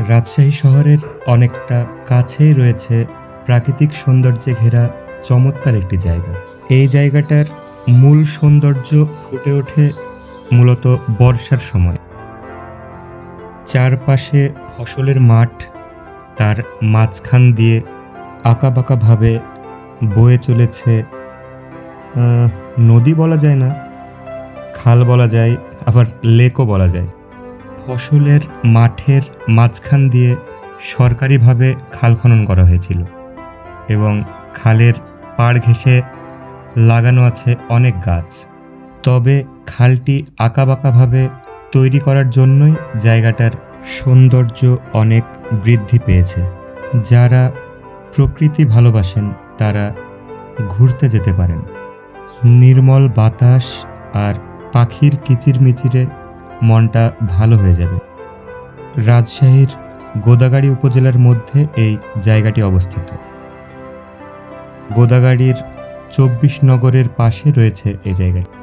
রাজশাহী শহরের অনেকটা কাছেই রয়েছে প্রাকৃতিক সৌন্দর্যে ঘেরা চমৎকার একটি জায়গা। এই জায়গাটার মূল সৌন্দর্য ফুটে ওঠে মূলত বর্ষার সময়। চারপাশে ফসলের মাঠ, তার মাঝখান দিয়ে আঁকাবাঁকাভাবে বয়ে চলেছে নদী বলা যায় না, খাল বলা যায়, আবার লেকও বলা যায়। ফসলের মাঠের মাঝখান দিয়ে সরকারিভাবে খাল খনন করা হয়েছিল এবং খালের পাড় ঘেঁষে লাগানো আছে অনেক গাছ। তবে খালটি আঁকাবাঁকাভাবে তৈরি করার জন্যই জায়গাটার সৌন্দর্য অনেক বৃদ্ধি পেয়েছে। যারা প্রকৃতি ভালোবাসেন তারা ঘুরতে যেতে পারেন। নির্মল বাতাস আর পাখির কিচিরমিচিরে মনটা ভালো হয়ে যাবে। রাজশাহীর গোদাগাড়ী উপজেলার মধ্যে এই জায়গাটি অবস্থিত। গোদাগাড়ীর ২৪ নগরের পাশে রয়েছে এই জায়গাটি।